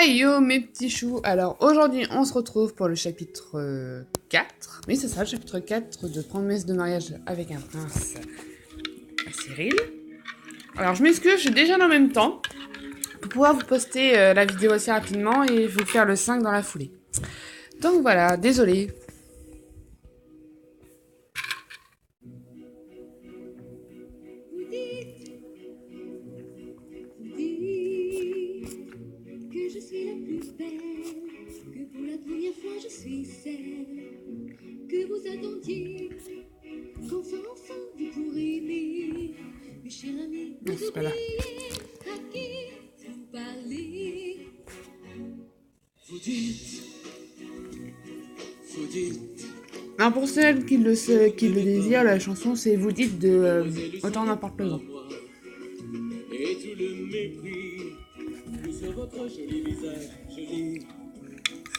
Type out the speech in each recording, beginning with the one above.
Hey yo mes petits choux. Alors aujourd'hui on se retrouve pour le chapitre 4. Oui c'est ça, le chapitre 4 de promesse de mariage avec un prince à Cyril. Alors je m'excuse, je suis déjà dans le même temps pour pouvoir vous poster la vidéo assez rapidement et vous faire le 5 dans la foulée. Donc voilà, désolé. Que je suis la plus belle, que pour la première fois je suis celle que vous attendiez, qu'enfin vous pourrez aimer, mes chers amis, Non, vous c'est pas là. oubliez à qui vous parlez. Vous dites, Alors pour celles qui le désirent, la chanson c'est Vous dites de Autant n'importe le vent. et tout le mépris, plus sur votre joli visage, je lis.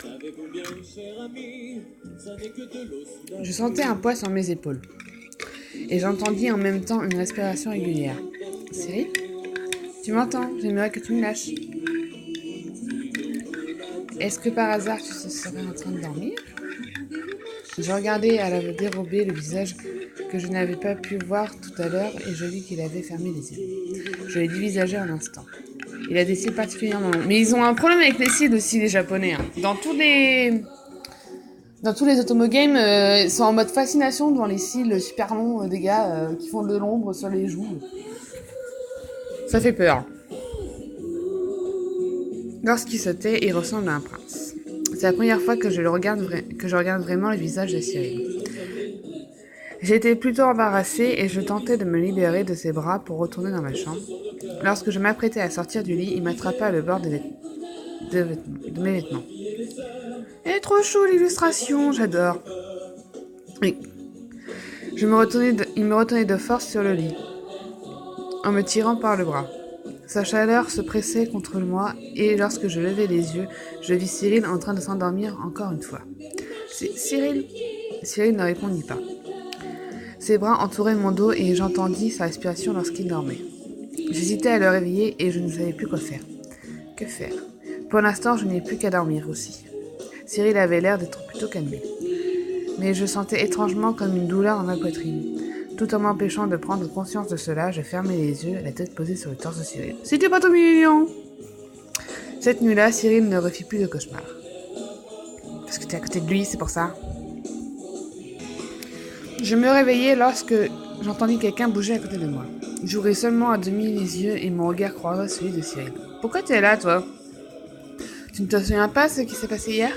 Savez-vous bien, cher ami, ça n'est que de l'eau sous la Je sentais un poids sur mes épaules et j'entendis en même temps une respiration régulière. Cyril, tu m'entends? J'aimerais que tu me lâches. Est-ce que par hasard tu serais en train de dormir? Je regardais à la dérobée le visage que je n'avais pas pu voir tout à l'heure et je vis qu'il avait fermé les yeux. Je l'ai dévisagé un instant. Il a des cils particulièrement longs. Mais ils ont un problème avec les cils aussi, les japonais. Hein. Dans tous les automogames, ils sont en mode fascination devant les cils super longs des gars qui font de l'ombre sur les joues. Ça fait peur. Lorsqu'il sautait, il ressemble à un prince. C'est la première fois que je regarde vraiment le visage de Cyril. J'étais plutôt embarrassée et je tentais de me libérer de ses bras pour retourner dans ma chambre. Lorsque je m'apprêtais à sortir du lit, il m'attrapa le bord de mes vêtements. Elle est trop chou l'illustration, j'adore. Oui. Il me retenait de force sur le lit, en me tirant par le bras. Sa chaleur se pressait contre moi et lorsque je levai les yeux, je vis Cyril en train de s'endormir encore une fois. Cyril ne répondit pas. Ses bras entouraient mon dos et j'entendis sa respiration lorsqu'il dormait. J'hésitais à le réveiller et je ne savais plus quoi faire. Que faire? Pour l'instant, je n'ai plus qu'à dormir aussi. Cyril avait l'air d'être plutôt calmé. Mais je sentais étrangement comme une douleur dans ma poitrine. Tout en m'empêchant de prendre conscience de cela, je fermais les yeux, la tête posée sur le torse de Cyril. C'était pas trop mignon! Cette nuit-là, Cyril ne refit plus de cauchemars. Parce que t'es à côté de lui, c'est pour ça. Je me réveillai lorsque j'entendis quelqu'un bouger à côté de moi. J'ouvris seulement à demi les yeux et mon regard croisa celui de Cyril. Pourquoi t'es là, toi? Tu ne te souviens pas ce qui s'est passé hier?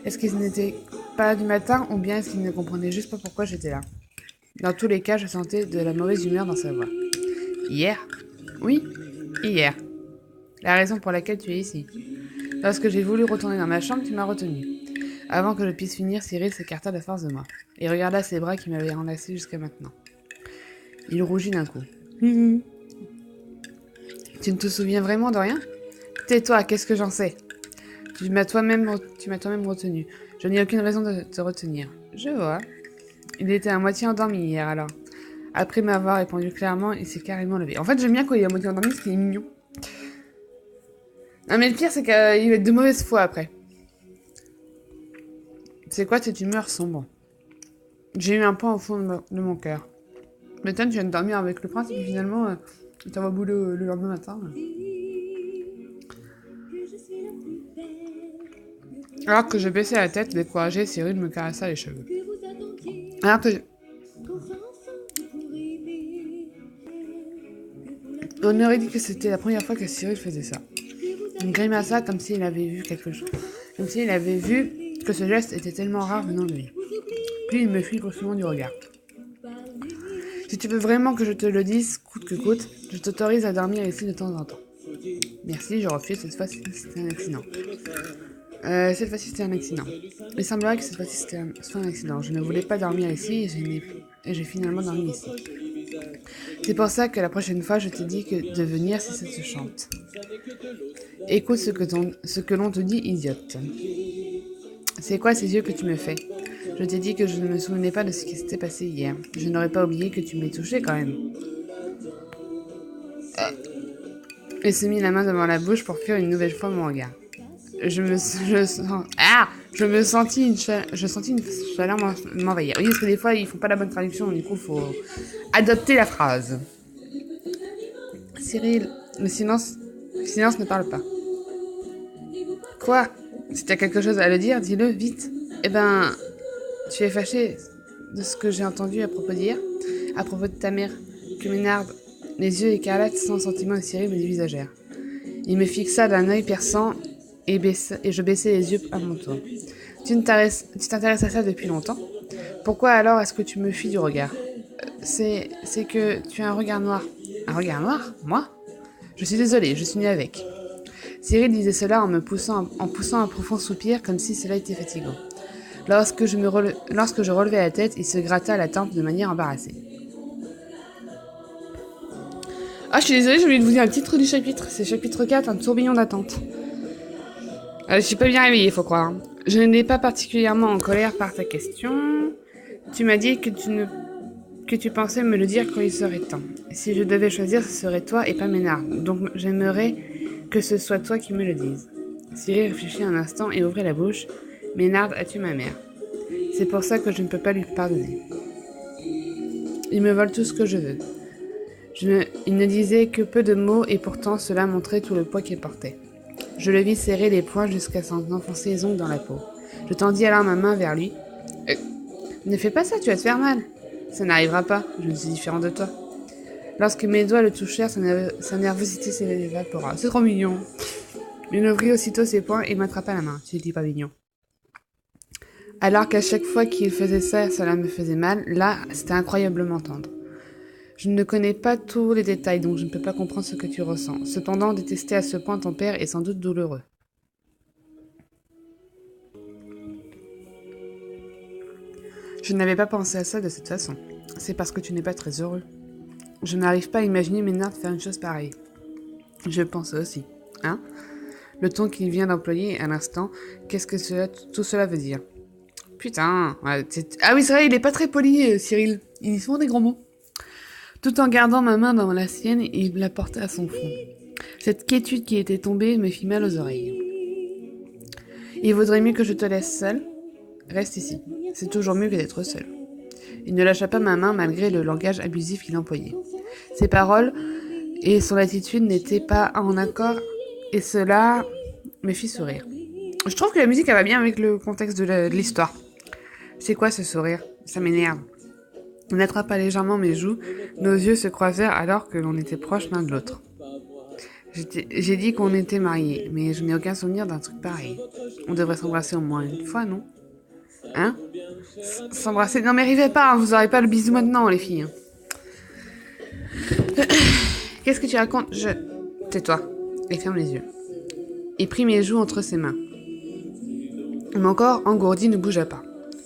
Est-ce qu'il n'était pas du matin ou bien est-ce qu'il ne comprenait juste pas pourquoi j'étais là? Dans tous les cas, je sentais de la mauvaise humeur dans sa voix. Hier? Oui, hier. La raison pour laquelle tu es ici. Lorsque j'ai voulu retourner dans ma chambre, tu m'as retenu. Avant que je puisse finir, Cyril s'écarta de force de moi et regarda ses bras qui m'avaient enlacé jusqu'à maintenant. Il rougit d'un coup. Tu ne te souviens vraiment de rien? Tais-toi, qu'est-ce que j'en sais? Tu m'as toi-même retenu. Je n'ai aucune raison de te retenir. Je vois. Il était à moitié endormi hier alors. Après m'avoir répondu clairement, il s'est carrément levé. En fait, j'aime bien quand il est à moitié endormi parce qu'il est mignon. Non mais le pire, c'est qu'il va être de mauvaise foi après. C'est quoi cette humeur sombre? J'ai eu un point au fond de mon cœur. Mais tu viens de dormir avec le prince et puis finalement, tu t'en vas au boulot le lendemain matin. Alors que je baissais la tête, découragé, Cyril me caressa les cheveux. Alors que on aurait dit que c'était la première fois que Cyril faisait ça. Il grimaça comme s'il avait vu quelque chose. Comme s'il avait vu que ce geste était tellement rare venant de lui. Puis il me fuit brusquement du regard. Si tu veux vraiment que je te le dise, coûte que coûte, je t'autorise à dormir ici de temps en temps. Merci, je refuse, cette fois-ci c'était un accident. Cette fois-ci c'était un accident. Il semblerait que cette fois-ci soit un accident. Je ne voulais pas dormir ici et j'ai finalement dormi ici. C'est pour ça que la prochaine fois je t'ai dit que de venir si ça te chante. Écoute ce que l'on te dit, idiote. C'est quoi ces yeux que tu me fais? Je t'ai dit que je ne me souvenais pas de ce qui s'était passé hier. Je n'aurais pas oublié que tu m'aies touché quand même. et se mit la main devant la bouche pour fuir une nouvelle fois mon regard. Je sentis une chaleur m'envahir. Oui, parce que des fois, ils font pas la bonne traduction, du coup, faut adopter la phrase. Cyril, le silence ne parle pas. Quoi? Si t'as quelque chose à le dire, dis-le, vite. Eh ben, tu es fâché de ce que j'ai entendu à propos d'hier, à propos de ta mère, que Ménard, les yeux écarlates sans sentiment de Cyril me dévisagèrent. Il me fixa d'un œil perçant et je baissai les yeux à mon tour. Tu t'intéresses à ça depuis longtemps? Pourquoi alors est-ce que tu me fuis du regard? C'est que tu as un regard noir. Un regard noir? Moi? Je suis désolée, je suis née avec. Cyril disait cela en poussant un profond soupir comme si cela était fatigant. Lorsque je relevai la tête, il se gratta la tempe de manière embarrassée. Ah, je suis désolée, j'ai oublié de vous dire un titre du chapitre. C'est chapitre 4, un tourbillon d'attente. Je suis pas bien réveillée, faut croire. Je n'étais pas particulièrement en colère par ta question. Tu m'as dit que tu pensais me le dire quand il serait temps. Si je devais choisir, ce serait toi et pas Ménard. Donc j'aimerais que ce soit toi qui me le dises. Cyril réfléchit un instant et ouvrit la bouche. Ménard a tué ma mère. C'est pour ça que je ne peux pas lui pardonner. Il me vole tout ce que je veux. Il ne disait que peu de mots et pourtant cela montrait tout le poids qu'il portait. Je le vis serrer les poings jusqu'à s'en enfoncer les ongles dans la peau. Je tendis alors ma main vers lui. Ne fais pas ça, tu vas te faire mal. Ça n'arrivera pas, je ne suis différent de toi. Lorsque mes doigts le touchèrent, sa nervosité s'évapora. C'est trop mignon. Il ouvrit aussitôt ses poings et m'attrapa la main. Tu dis pas mignon. Alors qu'à chaque fois qu'il faisait ça, cela me faisait mal, là, c'était incroyablement tendre. Je ne connais pas tous les détails, donc je ne peux pas comprendre ce que tu ressens. Cependant, détester à ce point ton père est sans doute douloureux. Je n'avais pas pensé à ça de cette façon. C'est parce que tu n'es pas très heureux. Je n'arrive pas à imaginer Ménard faire une chose pareille. Je pense aussi. Hein? Le ton qu'il vient d'employer à l'instant, qu'est-ce que tout cela veut dire? Putain. Ah oui, c'est vrai, il est pas très poli, Cyril. Il dit souvent des gros mots. Tout en gardant ma main dans la sienne, il la portait à son front. Cette quiétude qui était tombée me fit mal aux oreilles. Il vaudrait mieux que je te laisse seule. Reste ici. C'est toujours mieux que d'être seule. Il ne lâcha pas ma main malgré le langage abusif qu'il employait. Ses paroles et son attitude n'étaient pas en accord et cela me fit sourire. Je trouve que la musique elle va bien avec le contexte de l'histoire. C'est quoi ce sourire? Ça m'énerve. On attrapa légèrement mes joues, nos yeux se croisèrent alors que l'on était proches l'un de l'autre. J'ai dit qu'on était mariés, mais je n'ai aucun souvenir d'un truc pareil. On devrait s'embrasser au moins une fois, non? Hein? S'embrasser? Non mais rivez pas, hein, vous aurez pas le bisou maintenant, les filles. Qu'est-ce que tu racontes? Tais-toi, et ferme les yeux. Il prit mes joues entre ses mains. Mon corps engourdi ne bougea pas.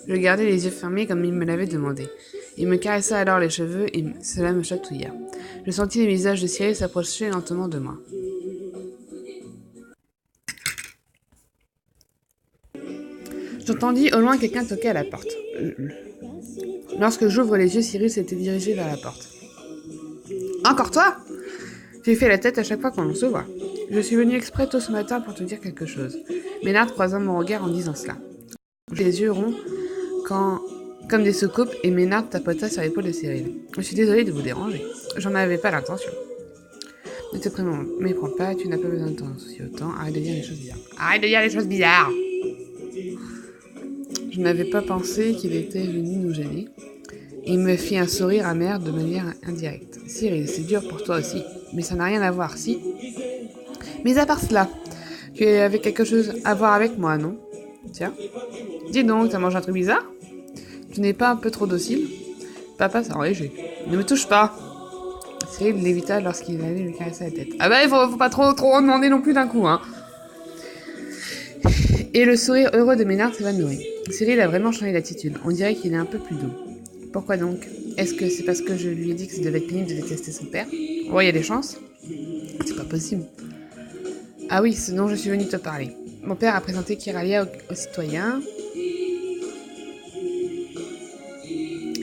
Je gardai les yeux fermés comme il me l'avait demandé. Il me caressa alors les cheveux et cela me chatouilla. Je sentis le visage de Cyril s'approcher lentement de moi. J'entendis au loin quelqu'un toquer à la porte. Lorsque j'ouvre les yeux, Cyril s'était dirigé vers la porte. « Encore toi ?» J'ai fait la tête à chaque fois qu'on se voit. Je suis venue exprès tôt ce matin pour te dire quelque chose. Ménard croisa mon regard en disant cela. J'ai les yeux ronds comme des soucoupes et Ménard tapota sur l'épaule de Cyril. Je suis désolée de vous déranger. J'en avais pas l'intention. Ne te méprends pas, tu n'as pas besoin de t'en soucier autant. Arrête de dire les choses bizarres. Arrête de dire les choses bizarres! Je n'avais pas pensé qu'il était venu nous gêner. Il me fit un sourire amer de manière indirecte. Cyril, c'est dur pour toi aussi, mais ça n'a rien à voir, si? Mais à part cela, tu avais quelque chose à voir avec moi, non? Tiens. Dis donc, t'as mangé un truc bizarre? Tu n'es pas un peu trop docile? Papa s'est enragé. Ne me touche pas! Cyril l'évita lorsqu'il allait lui caresser la tête. Ah bah, il faut pas trop demander non plus d'un coup, hein. Et le sourire heureux de Ménard s'évanouit. Cyril a vraiment changé d'attitude. On dirait qu'il est un peu plus doux. Pourquoi donc? Est-ce que c'est parce que je lui ai dit que ça devait être pénible de détester son père? Oh, il y a des chances? C'est pas possible. Ah oui, ce dont je suis venue te parler. Mon père a présenté Kiralia aux citoyens.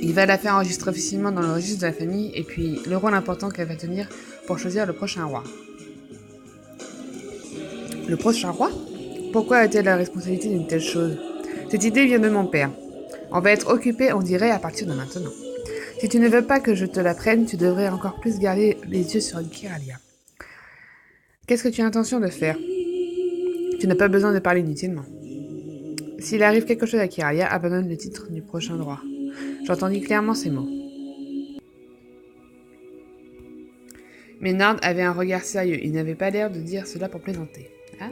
Il va la faire enregistrer officiellement dans le registre de la famille et puis le rôle important qu'elle va tenir pour choisir le prochain roi. Le prochain roi? Pourquoi a-t-elle la responsabilité d'une telle chose? Cette idée vient de mon père. On va être occupé, on dirait, à partir de maintenant. Si tu ne veux pas que je te l'apprenne, tu devrais encore plus garder les yeux sur Kiralia. Qu'est-ce que tu as intention de faire? Tu n'as pas besoin de parler inutilement. S'il arrive quelque chose à Kiralia, abandonne le titre du prochain roi. J'entendis clairement ces mots. Ménard avait un regard sérieux. Il n'avait pas l'air de dire cela pour plaisanter. Ah?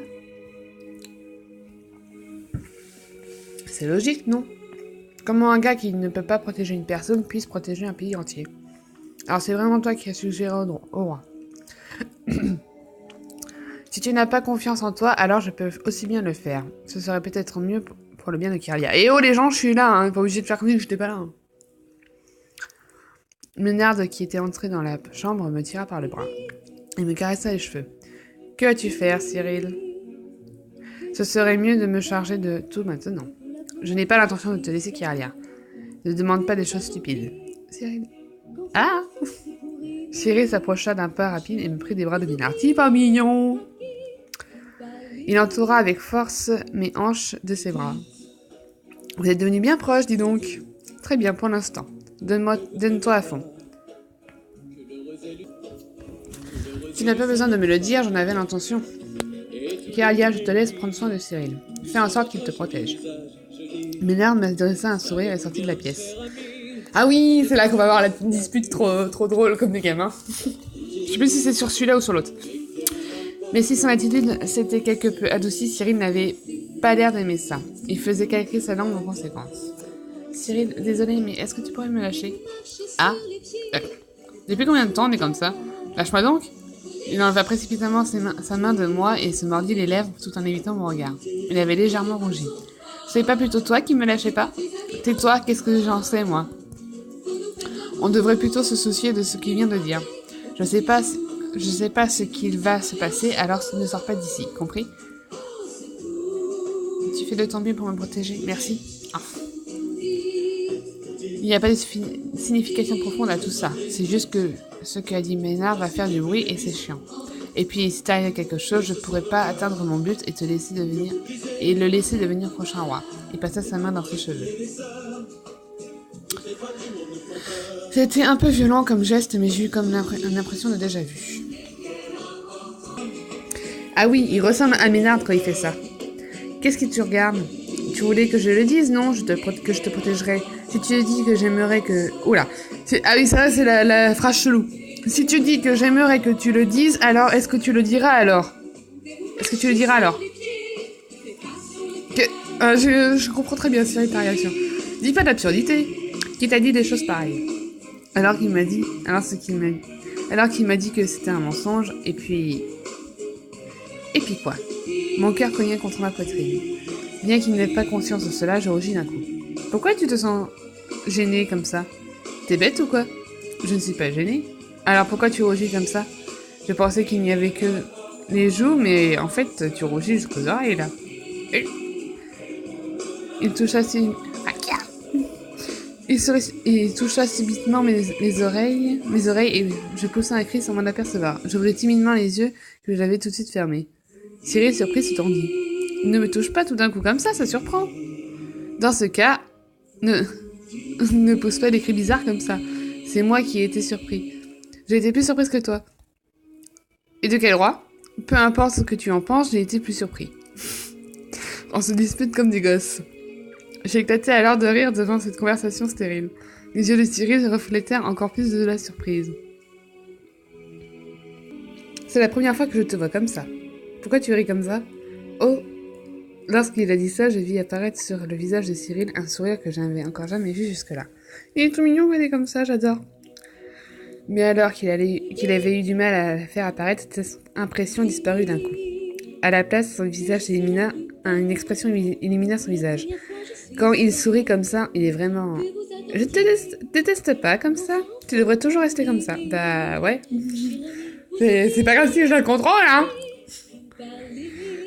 C'est logique, non? Comment un gars qui ne peut pas protéger une personne puisse protéger un pays entier? Alors c'est vraiment toi qui as suggéré au roi. Si tu n'as pas confiance en toi, alors je peux aussi bien le faire. Ce serait peut-être mieux pour le bien de Kiralia. Et oh les gens, je suis là, hein, pas obligé de faire comme si j'étais pas là. Hein. Ménard, qui était entré dans la chambre, me tira par le bras. Il me caressa les cheveux. Que vas-tu faire, Cyril? Ce serait mieux de me charger de tout maintenant. Je n'ai pas l'intention de te laisser Kiralia. Ne demande pas des choses stupides. Cyril. Ah! Cyril s'approcha d'un pas rapide et me prit des bras de Ménard. T'es pas mignon! Il entoura avec force mes hanches de ses bras. Vous êtes devenus bien proches, dis donc. Très bien pour l'instant. Donne-toi à fond. Tu n'as pas besoin de me le dire, j'en avais l'intention. Kiralia, je te laisse prendre soin de Cyril. Fais en sorte qu'il te protège. Ménard me dressa un sourire et sortit de la pièce. Ah oui, c'est là qu'on va avoir la dispute trop drôle comme des gamins. Je sais plus si c'est sur celui-là ou sur l'autre. Mais si son attitude s'était quelque peu adoucie, Cyril n'avait pas l'air d'aimer ça. Il faisait calquer sa langue en conséquence. Cyril, désolé, mais est-ce que tu pourrais me lâcher? Ah, depuis combien de temps on est comme ça? Lâche-moi donc. Il enleva précipitamment sa main de moi et se mordit les lèvres tout en évitant mon regard. Il avait légèrement rougi. C'est pas plutôt toi qui me lâchais pas? Tais-toi, qu'est-ce que j'en sais, moi? On devrait plutôt se soucier de ce qu'il vient de dire. Je sais pas ce qu'il va se passer, alors ne sors pas d'ici, compris? Tu fais de ton mieux pour me protéger, merci. Ah. Il n'y a pas de signification profonde à tout ça. C'est juste que ce qu'a dit Ménard va faire du bruit et c'est chiant. Et puis, si t'arrive quelque chose, je pourrais pas atteindre mon but et le laisser devenir prochain roi. Il passa sa main dans ses cheveux. C'était un peu violent comme geste, mais j'ai eu comme l'impression de déjà vu. Ah oui, il ressemble à Ménard quand il fait ça. Qu'est-ce que tu regardes? Tu voulais que je le dise, non? Que je te protégerais. Si tu dis que j'aimerais que... Oula. Ah oui, ça c'est la phrase chelou. Si tu dis que j'aimerais que tu le dises, alors est-ce que tu le diras alors? Est-ce que tu le diras alors? Je comprends très bien Cyril ta réaction. Dis pas d'absurdité. Qui t'a dit des choses pareilles? Alors qu'il m'a dit que c'était un mensonge, et puis quoi? Mon cœur cognait contre ma poitrine. Bien qu'il n'ait pas conscience de cela, je rougis d'un coup. Pourquoi tu te sens gênée comme ça? T'es bête ou quoi? Je ne suis pas gênée. Alors pourquoi tu rougis comme ça? Je pensais qu'il n'y avait que les joues, mais en fait, tu rougis jusqu'aux oreilles, là. Il toucha subitement mes oreilles et je poussai un cri sans m'en apercevoir. J'ouvris timidement les yeux que j'avais tout de suite fermés. Cyril, surpris, se tendit. Ne me touche pas tout d'un coup comme ça surprend. Dans ce cas, ne pousse pas des cris bizarres comme ça. C'est moi qui ai été surpris. J'ai été plus surprise que toi. Et de quel roi? Peu importe ce que tu en penses, j'ai été plus surpris. On se dispute comme des gosses. J'ai éclaté alors de rire devant cette conversation stérile. Les yeux de Cyril reflétèrent encore plus de la surprise. C'est la première fois que je te vois comme ça. Pourquoi tu ris comme ça? Oh! Lorsqu'il a dit ça, je vis apparaître sur le visage de Cyril un sourire que je n'avais encore jamais vu jusque-là. Il est tout mignon quand il est comme ça, j'adore. Mais alors qu'il avait eu du mal à la faire apparaître, cette impression disparut d'un coup. À la place, une expression illumina son visage. Quand il sourit comme ça, il est vraiment... Je te déteste pas comme ça. Tu devrais toujours rester comme ça. Bah ouais. C'est pas comme si je le contrôle, hein.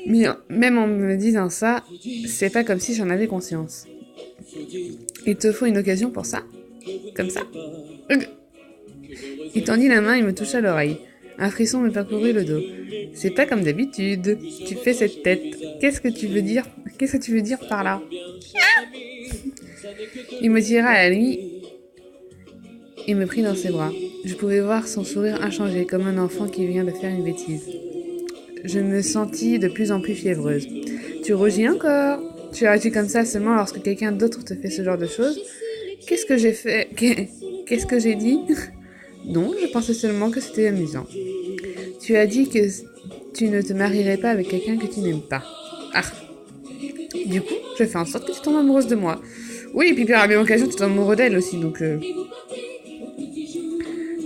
Mais même en me disant ça, c'est pas comme si j'en avais conscience. Il te faut une occasion pour ça? Comme ça? Il tendit la main et me toucha l'oreille. Un frisson me parcourut le dos. C'est pas comme d'habitude. Tu fais cette tête. Qu'est-ce que tu veux dire? Qu'est-ce que tu veux dire par là? Il me tira à lui et me prit dans ses bras. Je pouvais voir son sourire inchangé, comme un enfant qui vient de faire une bêtise. Je me sentis de plus en plus fiévreuse. Tu rougis encore? Tu réagis comme ça seulement lorsque quelqu'un d'autre te fait ce genre de choses? Qu'est-ce que j'ai fait? Qu'est-ce que j'ai dit? Non, je pensais seulement que c'était amusant. Tu as dit que tu ne te marierais pas avec quelqu'un que tu n'aimes pas. Ah. Du coup, je fais en sorte que tu tombes amoureuse de moi. Oui, et puis par la même occasion, tu tombes amoureux d'elle aussi, donc...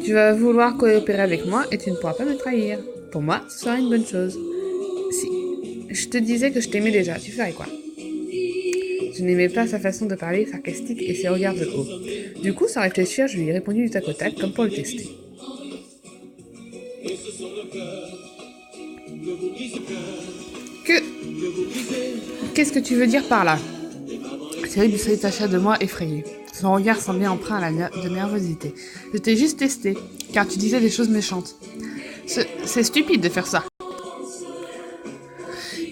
Tu vas vouloir coopérer avec moi et tu ne pourras pas me trahir. Pour moi, ce sera une bonne chose. Si je te disais que je t'aimais déjà, tu ferais quoi? Je n'aimais pas sa façon de parler sarcastique et ses regards de haut. Du coup, sans réfléchir, je lui ai répondu du tac au tac, comme pour le tester. Qu'est-ce que tu veux dire par là? Cyril se détacha de moi effrayé. Son regard semblait empreint de nervosité. Je t'ai juste testé, car tu disais des choses méchantes. C'est stupide de faire ça.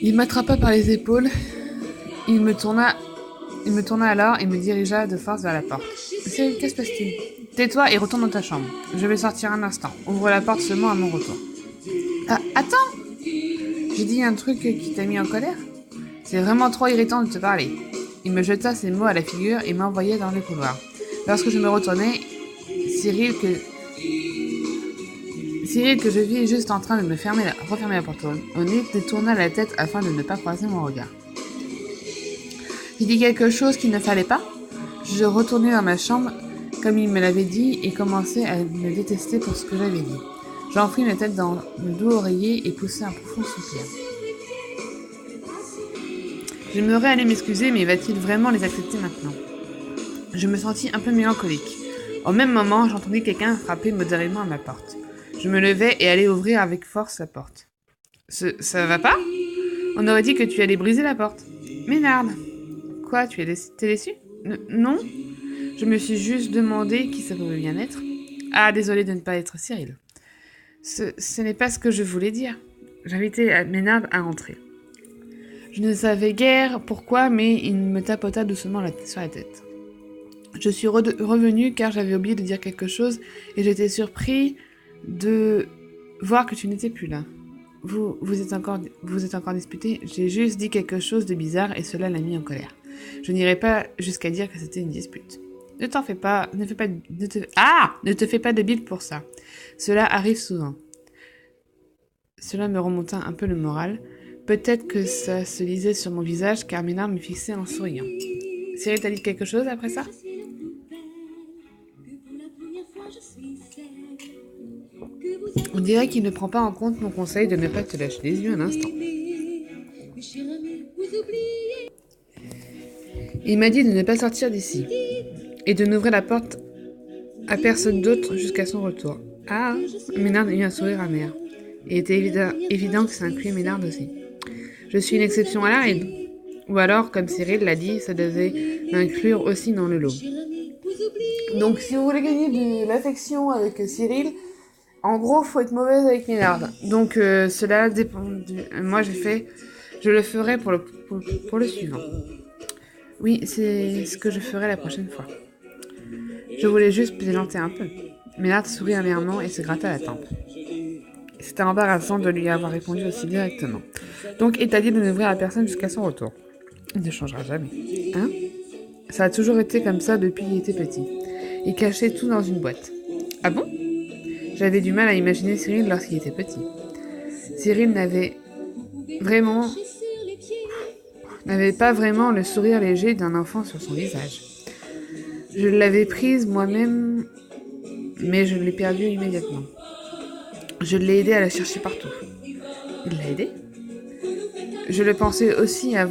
Il m'attrapa par les épaules. Il me tourna alors et me dirigea de force vers la porte. Cyril, qu'est-ce que se passe-t-il? Tais-toi et retourne dans ta chambre. Je vais sortir un instant. Ouvre la porte seulement à mon retour. Attends! J'ai dit un truc qui t'a mis en colère? C'est vraiment trop irritant de te parler. Il me jeta ces mots à la figure et m'envoya dans le couloir. Lorsque je me retournai, Cyril que je vis juste en train de me refermer la porte au nez, détourna la tête afin de ne pas croiser mon regard. J'ai dit quelque chose qu'il ne fallait pas? Je retournai dans ma chambre comme il me l'avait dit et commençai à me détester pour ce que j'avais dit. J'enfris ma tête dans le doux oreiller et poussai un profond soupir. J'aimerais aller m'excuser, mais va-t-il vraiment les accepter maintenant? Je me sentis un peu mélancolique. Au même moment, j'entendis quelqu'un frapper modérément à ma porte. Je me levai et allai ouvrir avec force la porte. Ça va pas? On aurait dit que tu allais briser la porte. Ménarde. Quoi, t'es déçu? Non. Je me suis juste demandé qui ça pouvait bien être. Ah, désolé de ne pas être Cyril. Ce n'est pas ce que je voulais dire. J'invitais Ménarde à rentrer. Je ne savais guère pourquoi, mais il me tapota doucement sur la tête. Je suis revenue car j'avais oublié de dire quelque chose et j'étais surpris de voir que tu n'étais plus là. Vous êtes encore disputés? J'ai juste dit quelque chose de bizarre et cela l'a mis en colère. Je n'irai pas jusqu'à dire que c'était une dispute. Ne t'en fais pas, ne te fais pas de bile pour ça. Cela arrive souvent. Cela me remonta un peu le moral. Peut-être que ça se lisait sur mon visage car Ménard me fixait en souriant. Cyril t'a dit quelque chose après ça? On dirait qu'il ne prend pas en compte mon conseil de ne pas te lâcher les yeux un instant. Il m'a dit de ne pas sortir d'ici et de n'ouvrir la porte à personne d'autre jusqu'à son retour. Ah, Ménard eut un sourire amer. Il était évident que ça incluait Ménard aussi. Je suis une exception à la règle. Ou alors, comme Cyril l'a dit, ça devait m'inclure aussi dans le lot. Donc, si vous voulez gagner de l'affection avec Cyril, en gros, faut être mauvaise avec Ménard. Donc, cela dépend. Moi, je le ferai pour le suivant. Oui, c'est ce que je ferai la prochaine fois. Je voulais juste plaisanter un peu. Ménard sourit amèrement et se gratta la tempe. C'était embarrassant de lui avoir répondu aussi directement. Donc, il t'a dit de n'ouvrir à personne jusqu'à son retour. Il ne changera jamais. Hein? Ça a toujours été comme ça depuis qu'il était petit. Il cachait tout dans une boîte. Ah bon? J'avais du mal à imaginer Cyril lorsqu'il était petit. Cyril n'avait pas vraiment le sourire léger d'un enfant sur son visage. Je l'avais prise moi-même, mais je l'ai perdue immédiatement. Je l'ai aidé à la chercher partout. Il l'a aidé? Je le pensais aussi mais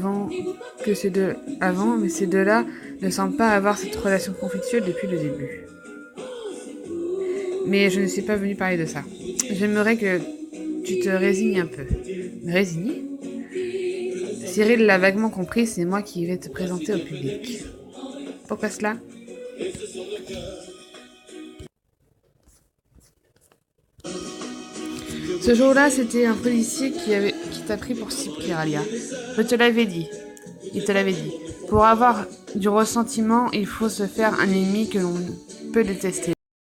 ces deux-là ne semblent pas avoir cette relation conflictuelle depuis le début. Mais je ne suis pas venue parler de ça. J'aimerais que tu te résignes un peu. Me résigner? Cyril l'a vaguement compris, c'est moi qui vais te présenter au public. Pourquoi cela? Ce jour-là, c'était un policier qui t'a pris pour cible, Kiralia. Je te l'avais dit. Il te l'avait dit. Pour avoir du ressentiment, il faut se faire un ennemi que l'on peut détester.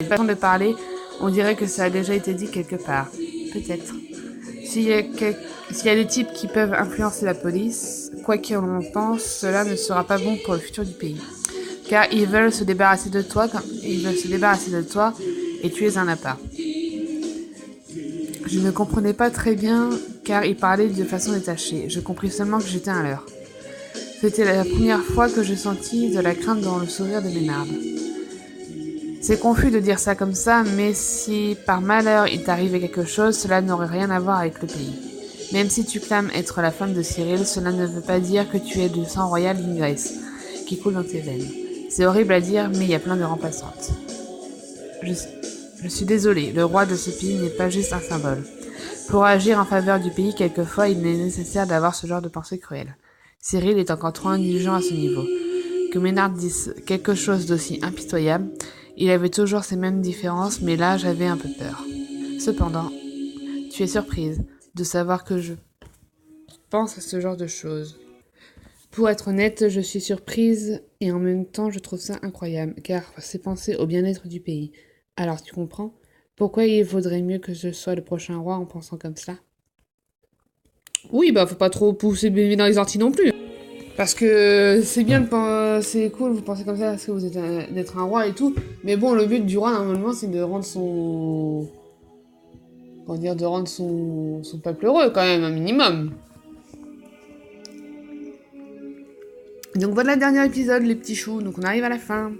Façon de parler, on dirait que ça a déjà été dit quelque part. Peut-être. S'il y a des types qui peuvent influencer la police, quoi qu'il en pense, cela ne sera pas bon pour le futur du pays. Car ils veulent se débarrasser de toi, et tu es un appât. Je ne comprenais pas très bien, car ils parlaient de façon détachée. Je compris seulement que j'étais un leurre. C'était la première fois que je sentis de la crainte dans le sourire de Ménard. C'est confus de dire ça comme ça, mais si par malheur il t'arrivait quelque chose, cela n'aurait rien à voir avec le pays. Même si tu clames être la femme de Cyril, cela ne veut pas dire que tu es du sang royal d'Ingrès, qui coule dans tes veines. C'est horrible à dire, mais il y a plein de remplaçantes. Je suis désolée, le roi de ce pays n'est pas juste un symbole. Pour agir en faveur du pays, quelquefois, il est nécessaire d'avoir ce genre de pensée cruelle. Cyril est encore trop indulgent à ce niveau. Que Ménard dise quelque chose d'aussi impitoyable, il avait toujours ces mêmes différences, mais là, j'avais un peu peur. Cependant, tu es surprise de savoir que je pense à ce genre de choses. Pour être honnête, je suis surprise et en même temps, je trouve ça incroyable, car c'est penser au bien-être du pays. Alors, tu comprends? Pourquoi il vaudrait mieux que je sois le prochain roi en pensant comme ça? Oui, bah, faut pas trop pousser le bébé dans les orties non plus. Parce que c'est bien de c'est cool, vous pensez comme ça parce que vous êtes d'être un roi et tout. Mais bon, le but du roi, normalement, c'est de rendre son... Comment dire, de rendre son peuple heureux, quand même, un minimum. Donc voilà le dernier épisode, les petits choux. Donc on arrive à la fin.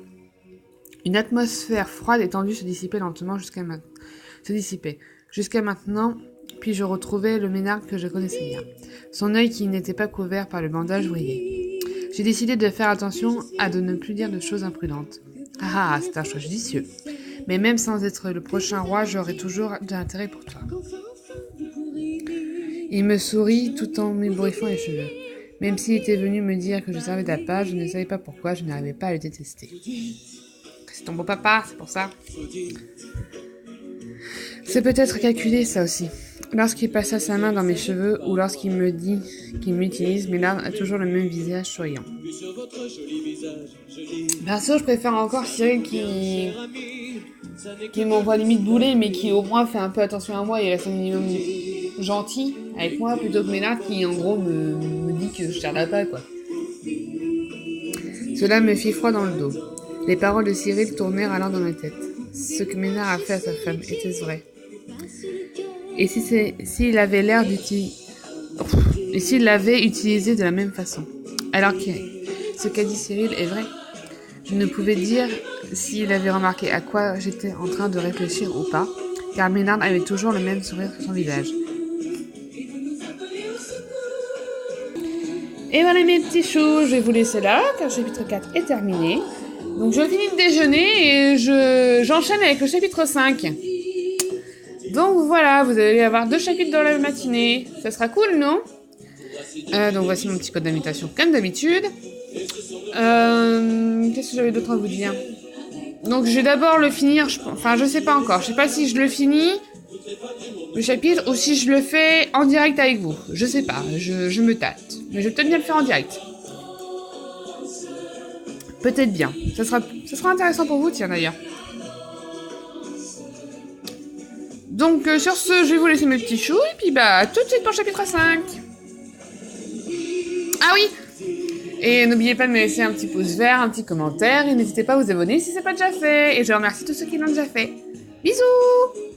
Une atmosphère froide et tendue se dissipait lentement jusqu'à maintenant, puis je retrouvais le Ménard que je connaissais bien. Son œil qui n'était pas couvert par le bandage brillait. J'ai décidé de faire attention à de ne plus dire de choses imprudentes. Ah, c'est un choix judicieux. Mais même sans être le prochain roi, j'aurais toujours de l'intérêt pour toi. Il me sourit tout en m'ébouriffant les cheveux. Même s'il était venu me dire que je servais d'appât, je ne savais pas pourquoi, je n'arrivais pas à le détester. C'est ton beau papa, c'est pour ça. C'est peut-être calculé, ça aussi. Lorsqu'il passa sa main dans mes cheveux ou lorsqu'il me dit qu'il m'utilise, Ménard a toujours le même visage souriant. Perso, je préfère encore Cyril qui m'envoie limite bouler, mais qui au moins fait un peu attention à moi et reste un minimum gentil avec moi, plutôt que Ménard qui en gros me dit que je sers d'appât, quoi. Cela me fit froid dans le dos. Les paroles de Cyril tournèrent alors dans ma tête. Ce que Ménard a fait à sa femme, était-ce vrai? Et s'il avait l'air d'utiliser... Et s'il l'avait utilisé de la même façon? Alors que ce qu'a dit Cyril est vrai. Je ne pouvais dire s'il avait remarqué à quoi j'étais en train de réfléchir ou pas, car Ménard avait toujours le même sourire sur son visage. Et voilà mes petits choux, je vais vous laisser là, car le chapitre 4 est terminé. Donc je finis de déjeuner et j'enchaîne avec le chapitre 5. Donc voilà, vous allez avoir 2 chapitres dans la matinée. Ça sera cool, non? Donc voici mon petit code d'invitation comme d'habitude. Qu'est-ce que j'avais d'autre à vous dire? Donc je vais d'abord le finir, je sais pas encore. Je sais pas si je le finis, le chapitre, ou si je le fais en direct avec vous. Je sais pas, je me tâte. Mais je vais peut-être bien le faire en direct. Peut-être bien. Ça sera intéressant pour vous, tiens d'ailleurs. Donc sur ce, je vais vous laisser mes petits choux, et puis bah tout de suite pour le chapitre 5. Ah oui! Et n'oubliez pas de me laisser un petit pouce vert, un petit commentaire, et n'hésitez pas à vous abonner si c'est pas déjà fait. Et je remercie tous ceux qui l'ont déjà fait. Bisous!